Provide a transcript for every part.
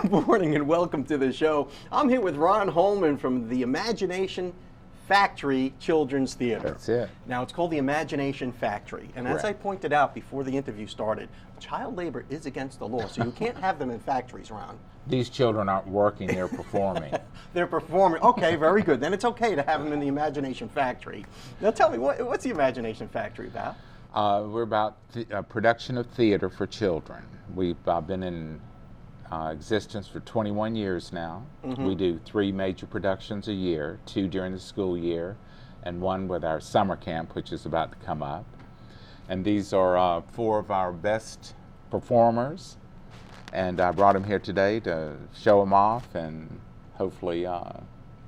Good morning and welcome to the show. I'm here with Ron Holman from the Imagination Factory Children's Theater. That's it. Now, it's called the Imagination Factory. And as I pointed out before the interview started, child labor is against the law, so you can't have them in factories, Ron. These children aren't working, they're performing. They're performing. Okay, very good. Then it's okay to have them in the Imagination Factory. Now tell me, what's the Imagination Factory about? We're about production of theater for children. We've been in existence for 21 years now. We do 3 major productions a year, 2 during the school year, and 1 with our summer camp, which is about to come up. And these are 4 of our best performers, and I brought them here today to show them off and hopefully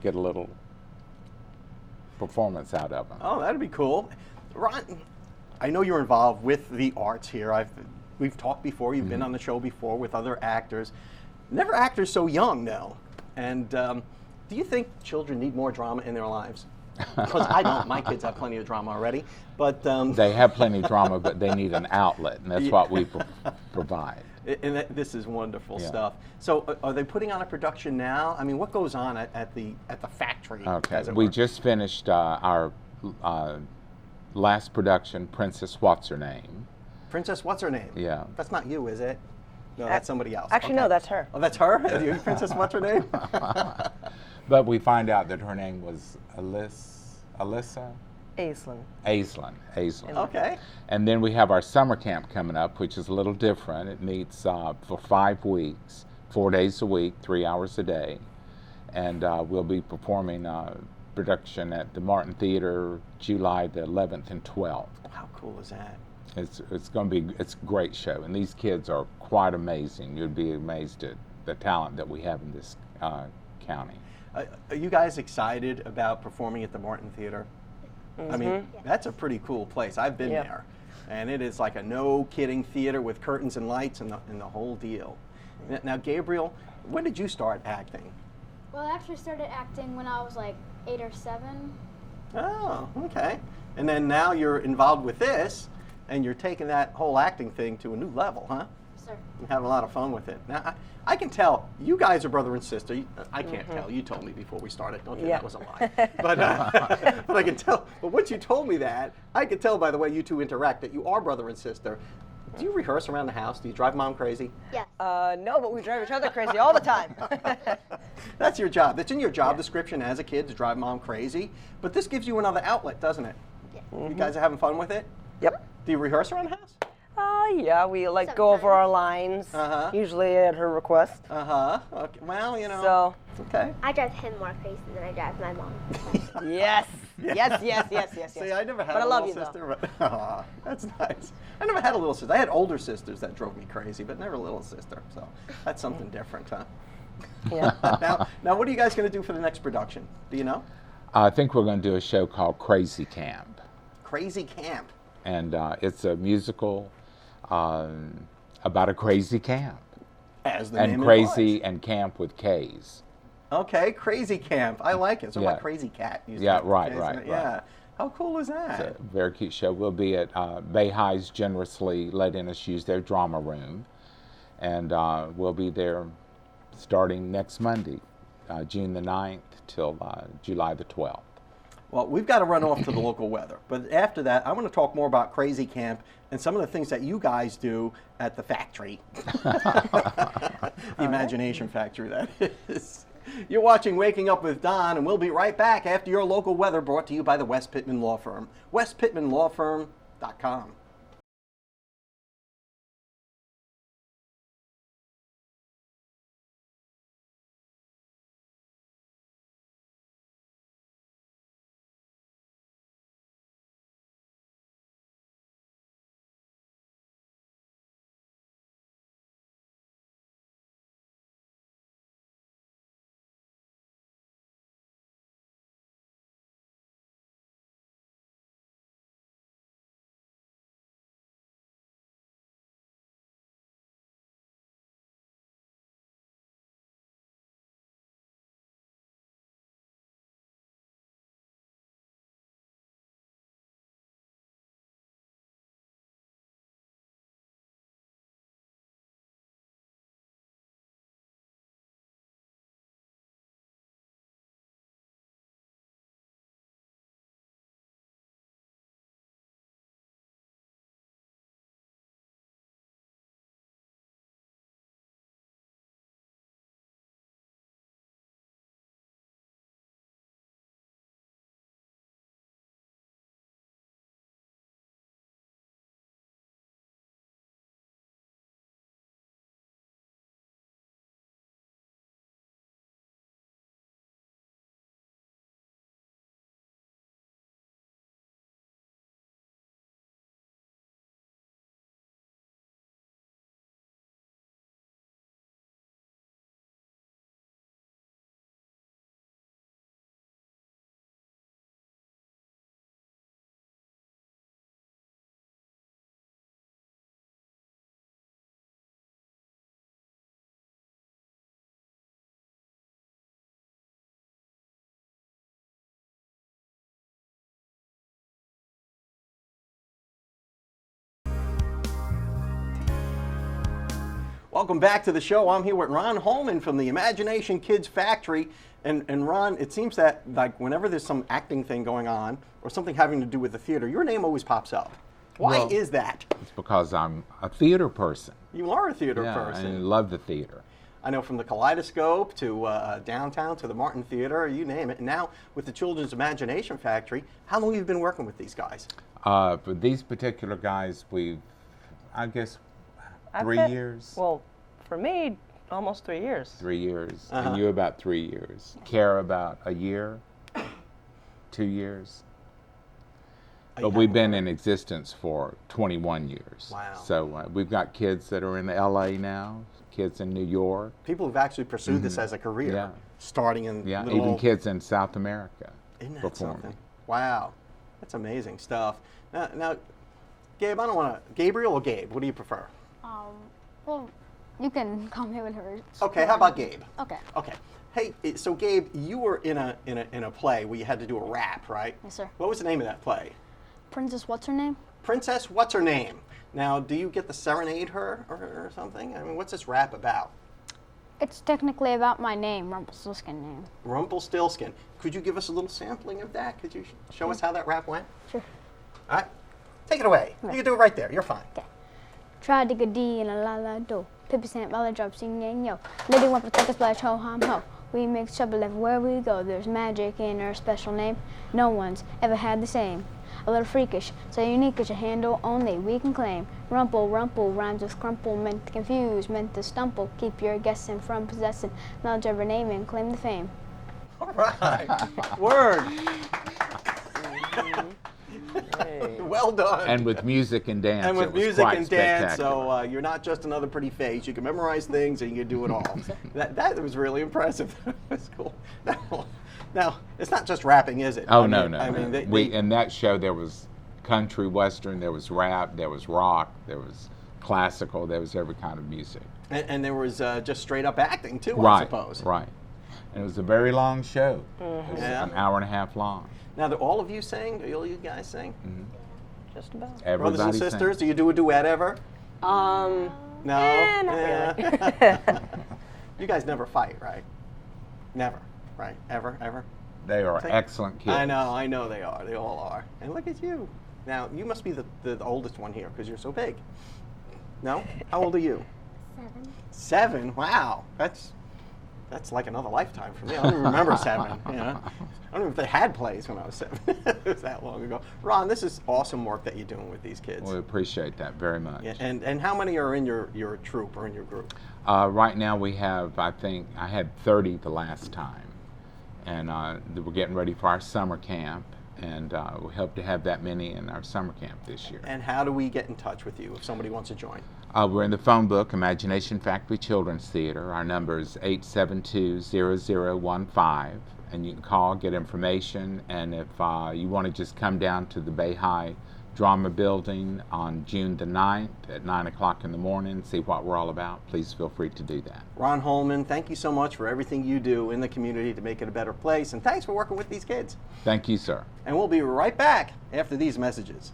get a little performance out of them. Oh, that'd be cool. Ron, I know you're involved with the arts here. We've talked before, you've been on the show before with other actors. Never actors so young, though. And do you think children need more drama in their lives? Because I don't. My kids have plenty of drama already. But they have plenty of drama, but they need an outlet, and that's what we provide. And this is wonderful stuff. So are they putting on a production now? I mean, what goes on at the factory? Okay, we just finished our last production, Princess What's Her Name. Princess What's Her Name? Yeah. That's not you, is it? No, that's somebody else. Actually, no, that's her. Oh, that's her? Princess What's Her Name? But we find out that her name was Alyssa? Aislinn. Aislinn. Okay. And then we have our summer camp coming up, which is a little different. It meets for 5 weeks, 4 days a week, 3 hours a day. And we'll be performing production at the Martin Theater July the 11th and 12th. How cool is that? It's a great show, and these kids are quite amazing. You'd be amazed at the talent that we have in this county. Are you guys excited about performing at the Martin Theater? I mean, that's a pretty cool place. I've been there, and it is like a no-kidding theater with curtains and lights and the whole deal. Now, Gabriel, when did you start acting? Well, I actually started acting when I was like 8 or 7. Oh, okay. And then now you're involved with this, and you're taking that whole acting thing to a new level, huh? Sir. And having a lot of fun with it. Now, I can tell you guys are brother and sister. I can't tell. You told me before we started. Don't think that was a lie. But but I can tell. But once you told me that, I can tell by the way you two interact that you are brother and sister. Do you rehearse around the house? Do you drive mom crazy? Yes. No, but we drive each other crazy all the time. That's your job. That's in your job description as a kid to drive mom crazy. But this gives you another outlet, doesn't it? Yeah. You guys are having fun with it? Yep. Do you rehearse around the house? Yeah, we like go over our lines, usually at her request. Okay. Well, you know. So. Okay. I drive him more crazy than I drive my mom. Yes. Yes. See, I never had But a I love little you, sister. But, that's nice. I never had a little sister. I had older sisters that drove me crazy, but never a little sister. So that's something different, huh? Yeah. Now, what are you guys going to do for the next production? Do you know? I think we're going to do a show called Crazy Camp. Crazy Camp. And it's a musical about a crazy camp. As the And name crazy implies. and camp with K's. Okay, Crazy Camp. I like it. So like Crazy Cat. Right. Yeah. How cool is that? It's a very cute show. We'll be at Bay High's generously letting us use their drama room. And we'll be there starting next Monday, June the 9th till July the 12th. Well, we've got to run off to the local weather. But after that, I want to talk more about Crazy Camp and some of the things that you guys do at the factory. The Imagination Factory, that is. You're watching Waking Up with Don, and we'll be right back after your local weather, brought to you by the West Pittman Law Firm. westpittmanlawfirm.com. Welcome back to the show. I'm here with Ron Holman from the Imagination Kids Factory. And Ron, it seems that like whenever there's some acting thing going on or something having to do with the theater, your name always pops up. Why Well, is that? It's because I'm a theater person. You are a theater Yeah, person. I love the theater. I know from the Kaleidoscope to downtown to the Martin Theater, you name it. And now with the Children's Imagination Factory, how long have you been working with these guys? For these particular guys, I guess, I've 3 been- years. Well, for me, almost 3 years. 3 years. Uh-huh. And you about 3 years. Kara about a year, 2 years. But we've been in existence for 21 years. Wow. So we've got kids that are in LA now, kids in New York. People who've actually pursued this as a career, Yeah. starting in Yeah, little even kids in South America Isn't that performing. something? Wow, that's amazing stuff. Now, Gabe, I don't want to. Gabriel or Gabe? What do you prefer? Well, you can call me with her. Okay, how about Gabe? Okay. Okay. Hey, so Gabe, you were in a play where you had to do a rap, right? Yes, sir. What was the name of that play? Princess, what's her name? Princess, what's her name? Now, do you get to serenade her or something? I mean, what's this rap about? It's technically about my name, Rumpelstiltskin name. Rumpelstiltskin. Could you give us a little sampling of that? Could you show us how that rap went? Sure. All right. Take it away. You can do it right there. You're fine. Try to get D and a la la do. Pippi stamp, dollar drop, sing yang yo. Lady want to take a splash, ho hum ho. We make trouble everywhere we go. There's magic in our special name. No one's ever had the same. A little freakish, so unique as your handle only we can claim. Rumple, rumple, rhymes with crumple, meant to confuse, meant to stumble. Keep your guessing from possessing knowledge of her name and claim the fame. All right. Word. Well done. And with music and dance. And with it was music quite and dance, spectacular. so you're not just another pretty face. You can memorize things and you can do it all. that was really impressive. That's cool. Now, it's not just rapping, is it? Oh, I no, mean- no. I no. mean, In that show, there was country western, there was rap, there was rock, there was classical, there was every kind of music. and there was just straight up acting too, I Right, suppose. right. And it was a very long show. It was Yeah. an hour and a half long. Now, do all of you sing? Do all you guys sing? Just about. Everybody Brothers and sang. sisters? Do you do a duet ever? Um, No. not really. You guys never fight, right? Never, right? Ever? They are Say- excellent kids. I know they are. They all are. And look at you. Now, you must be the oldest one here because you're so big. No? How old are you? 7? Wow. That's like another lifetime for me. I don't even remember 7. You know? I don't know if they had plays when I was 7. It was that long ago. Ron, this is awesome work that you're doing with these kids. We appreciate that very much. Yeah, and how many are in your troupe or in your group? Right now we have, I had 30 the last time. And we're getting ready for our summer camp. And we hope to have that many in our summer camp this year. And how do we get in touch with you if somebody wants to join? We're in the phone book, Imagination Factory Children's Theater. Our number is 872-0015. And you can call, get information. And if you want to just come down to the Bay High Drama Building on June the 9th at 9 o'clock in the morning, see what we're all about, please feel free to do that. Ron Holman, thank you so much for everything you do in the community to make it a better place. And thanks for working with these kids. Thank you, sir. And we'll be right back after these messages.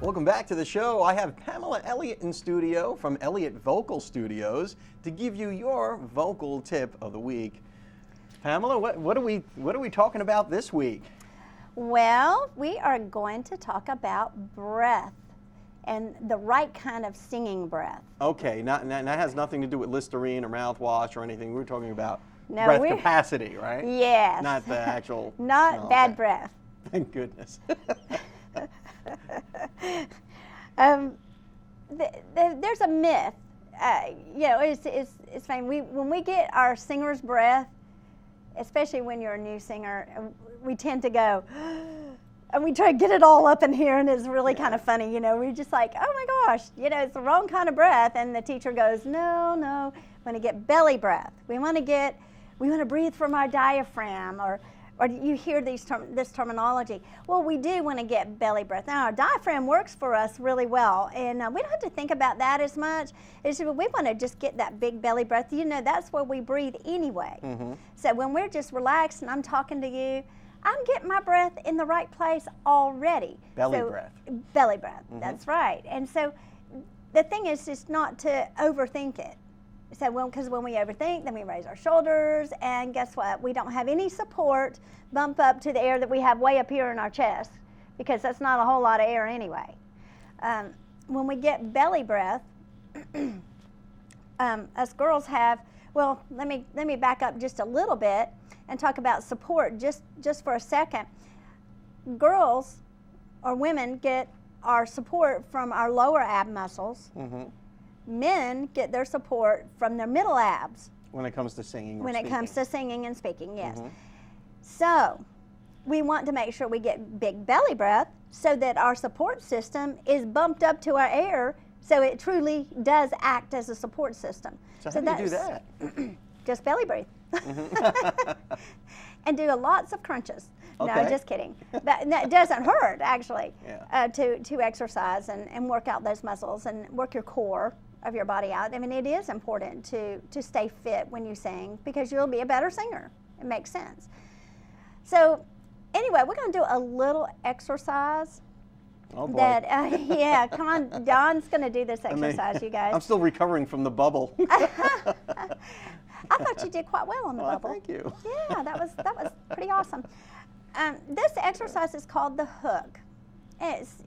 Welcome back to the show. I have Pamela Elliott in studio from Elliott Vocal Studios to give you your vocal tip of the week. Pamela, what are we talking about this week? Well, we are going to talk about breath and the right kind of singing breath. Okay, that has nothing to do with Listerine or mouthwash or anything. We're talking about breath capacity, right? Yes. Not the actual. Not bad breath. Thank goodness. There's a myth. It's fine. When we get our singer's breath, especially when you're a new singer, we tend to go, and we try to get it all up in here, and it's really kind of funny. We're just like, oh my gosh, it's the wrong kind of breath. And the teacher goes, no, we want to get belly breath. We want to breathe from our diaphragm, or you hear this terminology. Well, we do want to get belly breath. Now, our diaphragm works for us really well, and we don't have to think about that as much. We want to just get that big belly breath. That's where we breathe anyway. Mm-hmm. So when we're just relaxed and I'm talking to you, I'm getting my breath in the right place already. Belly breath. Belly breath, Mm-hmm. That's right. And so the thing is just not to overthink it. So because when we overthink, then we raise our shoulders, and guess what? We don't have any support bump up to the air that we have way up here in our chest, because that's not a whole lot of air anyway. When we get belly breath, us girls have, well, let me back up just a little bit and talk about support just for a second. Girls or women get our support from our lower ab muscles. Mm-hmm. Men get their support from their middle abs. When it comes to singing or When speaking. it comes to singing and speaking, yes. Mm-hmm. So we want to make sure we get big belly breath so that our support system is bumped up to our air, so it truly does act as a support system. So how do you do that? Just belly breathe. Mm-hmm. And do lots of crunches. Okay. No, just kidding. That doesn't hurt, actually, yeah. To exercise and work out those muscles and work your core of your body out. I mean, it is important to stay fit when you sing, because you'll be a better singer. It makes sense. So anyway, we're going to do a little exercise. Oh boy. Yeah, come on. Don's going to do this exercise, you guys. I'm still recovering from the bubble. I thought you did quite well on the bubble. Thank you. Yeah, that was pretty awesome. This exercise is called the hook. It's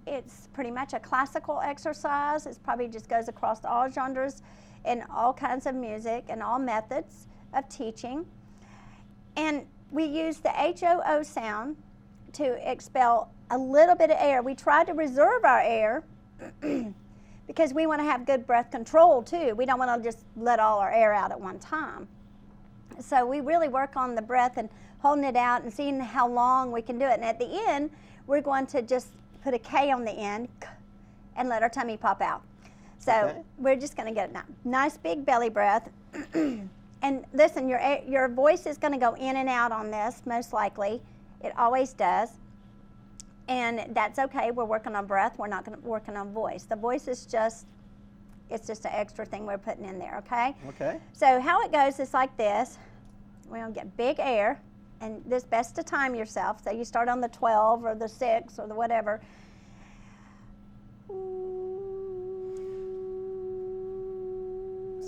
pretty much a classical exercise. It probably just goes across all genres and all kinds of music and all methods of teaching. And we use the HOO sound to expel a little bit of air. We try to reserve our air because we want to have good breath control too. We don't want to just let all our air out at one time. So we really work on the breath and holding it out and seeing how long we can do it. And at the end, we're going to just put a K on the end and let our tummy pop out. So we're just going to get a nice big belly breath. And listen, your voice is going to go in and out on this, most likely. It always does. And that's okay. We're working on breath. We're not working on voice. The voice is just an extra thing we're putting in there, okay? Okay. So how it goes is like this. We're going to get big air, and this best to time yourself. So you start on the 12 or the 6 or the whatever.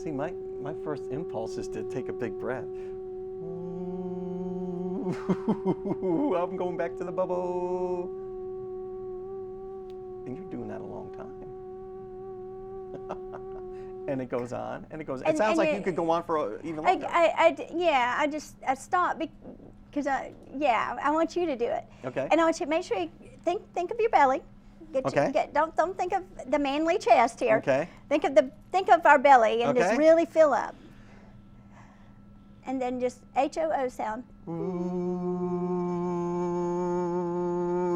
See, my first impulse is to take a big breath. I'm going back to the bubble. And you're doing that a long time. And it goes on, and it goes. It sounds like you could go on for even longer. I stopped because I want you to do it. Okay. And I want you to make sure you think of your belly. Don't think of the manly chest here. Okay. Think of our belly and just Okay. really fill up. And then just HOO sound. Ooh,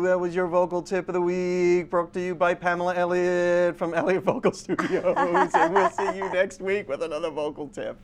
that was your vocal tip of the week, brought to you by Pamela Elliott from Elliott Vocal Studios. And we'll see you next week with another vocal tip.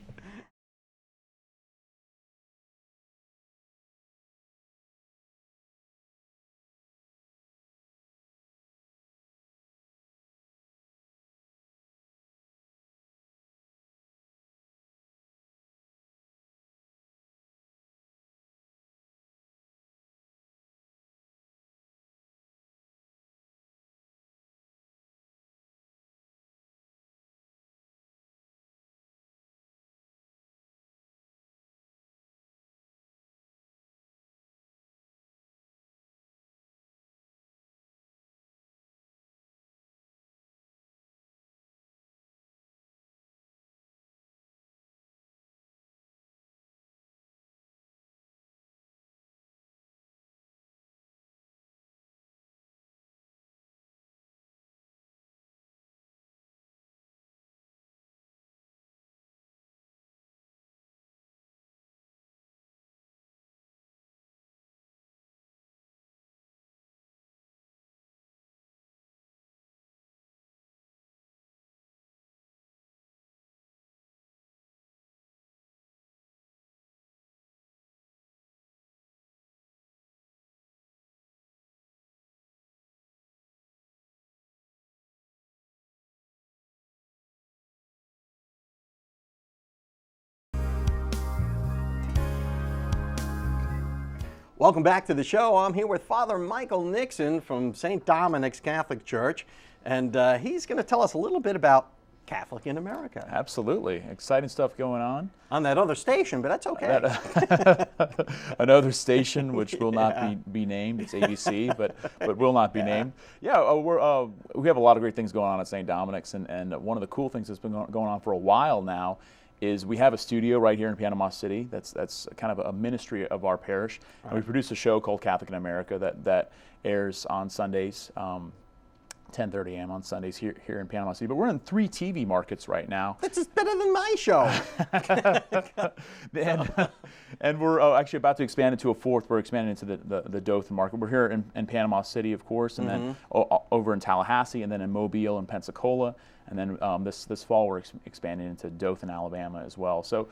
Welcome back to the show. I'm here with Father Michael Nixon from St. Dominic's Catholic Church, and he's going to tell us a little bit about Catholic in America. Absolutely. Exciting stuff going on. On that other station, but that's okay. Another station which will not be named. It's ABC, but will not be named. Yeah, we have a lot of great things going on at St. Dominic's, and one of the cool things that's been going on for a while now is we have a studio right here in Panama City that's kind of a ministry of our parish. And we produce a show called Catholic in America that airs on Sundays, 10:30 a.m. on Sundays here in Panama City. But we're in 3 TV markets right now. This is better than my show. and we're actually about to expand into a 4th. We're expanding into the Dothan market. We're here in Panama City, of course, and then over in Tallahassee, and then in Mobile and Pensacola. And then this fall we're expanding into Dothan, Alabama as well. So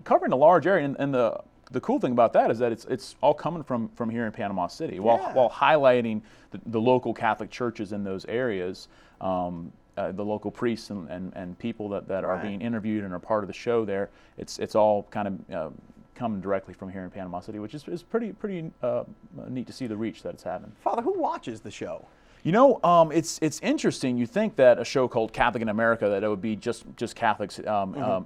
covering a large area, and the cool thing about that is that it's all coming from here in Panama City, while highlighting the local Catholic churches in those areas, the local priests and people that are being interviewed and are part of the show there. It's all kind of coming directly from here in Panama City, which is pretty neat to see the reach that it's having. Father, who watches the show? You know, it's interesting. You think that a show called Catholic in America, that it would be just Catholics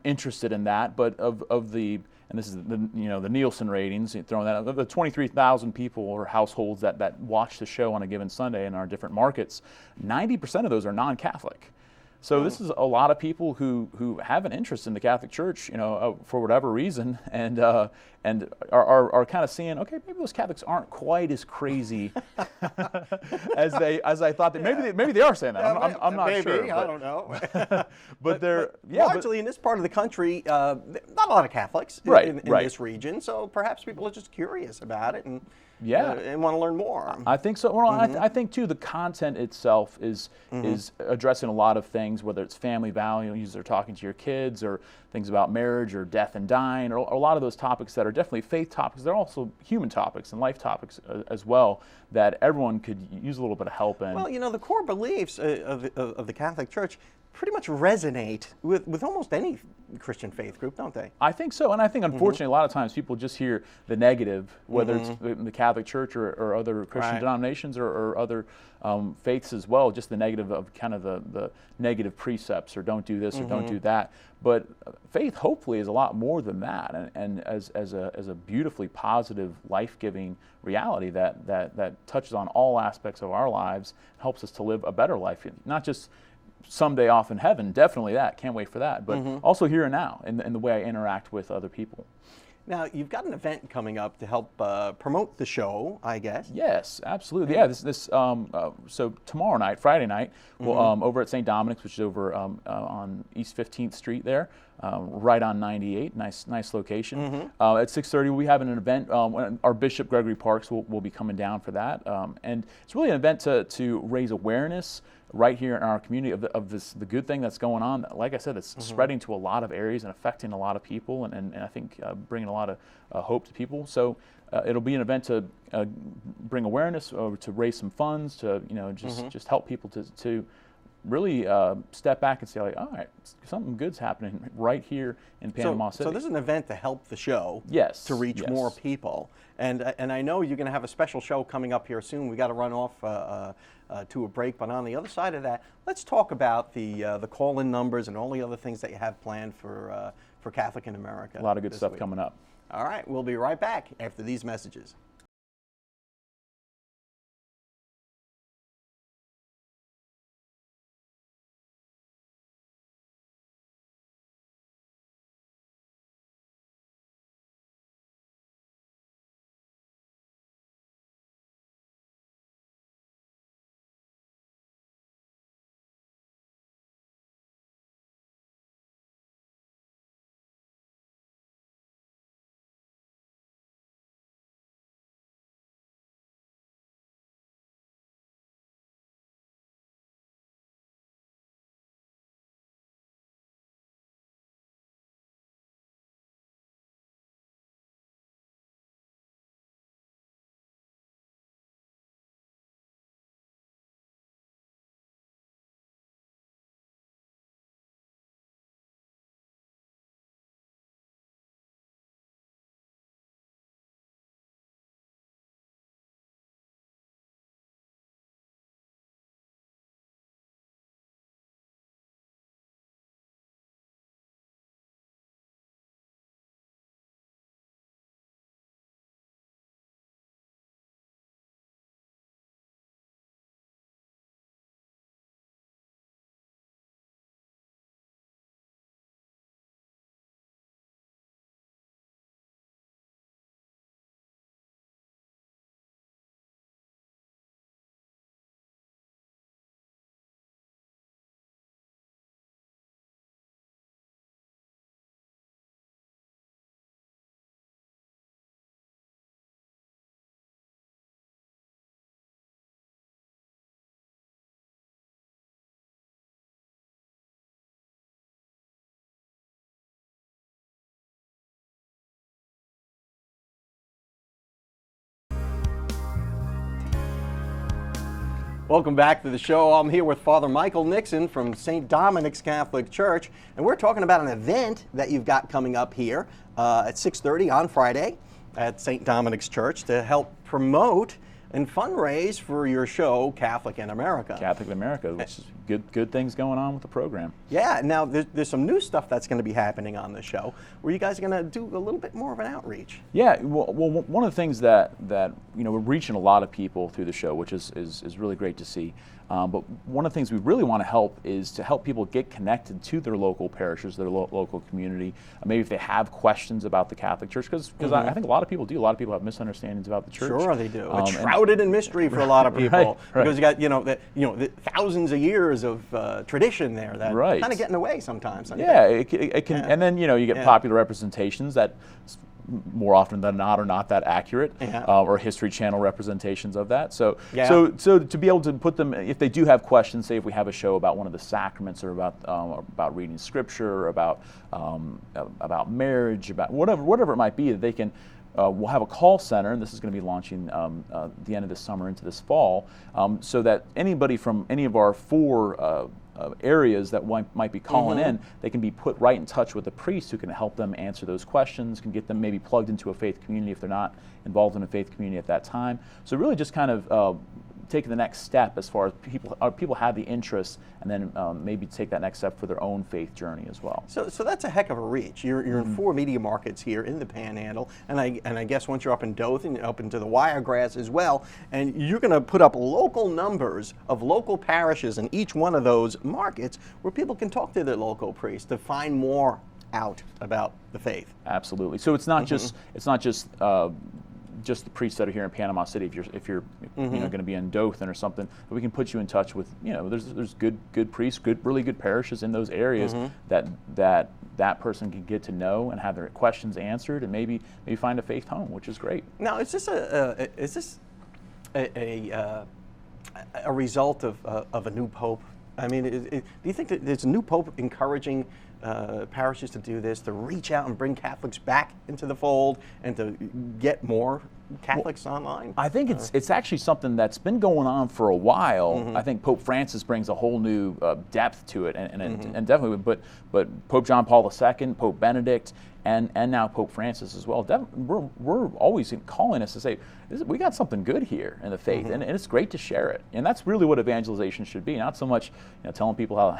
interested in that, but of the, and this is the Nielsen ratings, throwing that out, the 23,000 people or households that watch the show on a given Sunday in our different markets, 90% of those are non-Catholic. So this is a lot of people who have an interest in the Catholic Church, for whatever reason, and are kind of seeing, okay, maybe those Catholics aren't quite as crazy as I thought. Maybe they are saying that. I'm not sure. Maybe, I don't know. but they're largely in this part of the country, not a lot of Catholics in this region. So perhaps people are just curious about it and want to learn more. I think so. Well, I think too the content itself is addressing a lot of things, whether it's family values or talking to your kids or things about marriage or death and dying, or a lot of those topics that are definitely faith topics. They're also human topics and life topics as well that everyone could use a little bit of help in. Well, the core beliefs of the Catholic Church pretty much resonate with almost any Christian faith group, don't they? I think so, and I think unfortunately a lot of times people just hear the negative, whether it's the Catholic Church or other Christian denominations or other faiths as well, just the negative of kind of the negative precepts, or don't do this or don't do that. But faith hopefully is a lot more than that, and as a beautifully positive, life-giving reality that touches on all aspects of our lives, helps us to live a better life, not just someday off in heaven, definitely that, can't wait for that, but also here and now in the way I interact with other people. Now, you've got an event coming up to help promote the show, I guess. Yes, absolutely. Yeah, so tomorrow night, Friday night, we'll, over at St. Dominic's, which is over on East 15th Street there, right on 98, nice location. At 6:30, we have an event. Our Bishop Gregory Parks will be coming down for that, and it's really an event to raise awareness right here in our community of the good thing that's going on. Like I said, it's spreading to a lot of areas and affecting a lot of people, and I think bringing a lot of hope to people. So it'll be an event to bring awareness, to raise some funds, to just help people to really step back and say, like, all right, something good's happening right here in Panama City. So this is an event to help the show, to reach more people. And I know you're going to have a special show coming up here soon. We got to run off to a break, but on the other side of that, let's talk about the call-in numbers and all the other things that you have planned for Catholic in America. A lot of good stuff coming up. All right, we'll be right back after these messages. Welcome back to the show. I'm here with Father Michael Nixon from St. Dominic's Catholic Church, and we're talking about an event that you've got coming up here at 6:30 on Friday at St. Dominic's Church to help promote and fundraise for your show, Catholic in America. Catholic in America, which is good things going on with the program. Yeah, now there's some new stuff that's going to be happening on the show where you guys are going to do a little bit more of an outreach. Yeah, well, one of the things that we're reaching a lot of people through the show, which is really great to see. But one of the things we really want to help is to help people get connected to their local parishes, their local community. Maybe if they have questions about the Catholic Church, because I think a lot of people do. A lot of people have misunderstandings about the church. Sure, they do. It's shrouded in mystery for a lot of people because you got the thousands of years of tradition there that kind of get in the way sometimes. Yeah, it can, and then you get popular representations that more often than not are not that accurate, or History Channel representations of that. So to be able to put them, if they do have questions, say if we have a show about one of the sacraments or about reading Scripture, or about marriage, about whatever it might be, that they can. We'll have a call center, and this is going to be launching the end of the summer into this fall, so that anybody from any of our 4 areas that might be calling in, they can be put right in touch with a priest who can help them answer those questions, can get them maybe plugged into a faith community if they're not involved in a faith community at that time. So really just kind of taking the next step as far as people have the interest, and then maybe take that next step for their own faith journey as well. So that's a heck of a reach. You're in 4 media markets here in the Panhandle, and I guess once you're up in Dothan, up into the Wiregrass as well, and you're going to put up local numbers of local parishes in each one of those markets where people can talk to their local priest to find more out about the faith. Absolutely. So it's not just the priests that are here in Panama City. If you're going to be in Dothan or something, we can put you in touch with there's good priests, really good parishes in those areas that person can get to know and have their questions answered, and maybe find a faith home, which is great. Now, is this a result of a new pope? I mean, do you think that there's a new pope encouraging parishes to do this, to reach out and bring Catholics back into the fold and to get more Catholics online? I think it's actually something that's been going on for a while. I think Pope Francis brings a whole new depth to it, and definitely, but Pope John Paul II, Pope Benedict, and now Pope Francis as well. We're always calling us to say, we got something good here in the faith, and it's great to share it. And that's really what evangelization should be, not so much telling people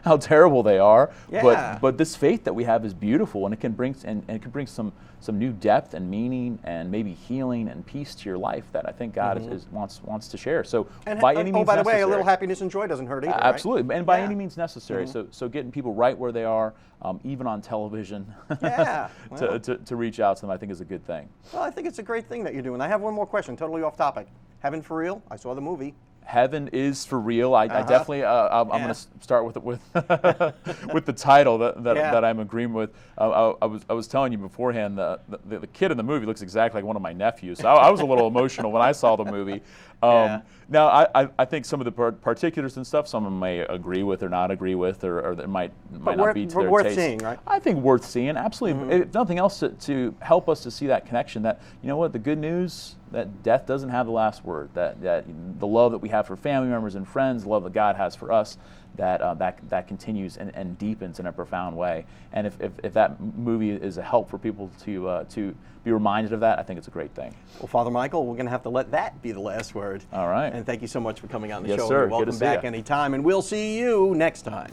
how terrible they are, but this faith that we have is beautiful, and it can bring some new depth and meaning and maybe healing and peace to your life that I think God wants to share. So by any means by the necessary. way, a little happiness and joy doesn't hurt either. Absolutely, right? and by any means necessary. So getting people right where they are, even on television, to reach out to them, I think is a good thing. Well, I think it's a great thing that you're doing. I have one more question, totally off topic. Heaven for real? I saw the movie. Heaven is for real. I definitely. I'm going to start with with the title that I'm agreeing with. I was telling you beforehand the kid in the movie looks exactly like one of my nephews. So I was a little emotional when I saw the movie. Now I think some of the particulars and stuff, some of them may agree with or not agree with, or it might not be to their worth taste. Seeing, right? I think worth seeing. Absolutely. If nothing else, to help us to see that connection. That the good news, that death doesn't have the last word. That the love that we have for family members and friends, the love that God has for us, that continues and deepens in a profound way. And if that movie is a help for people to be reminded of that, I think it's a great thing. Well, Father Michael, we're going to have to let that be the last word. All right. And thank you so much for coming on the show. Yes, sir. You're welcome back anytime, and we'll see you next time.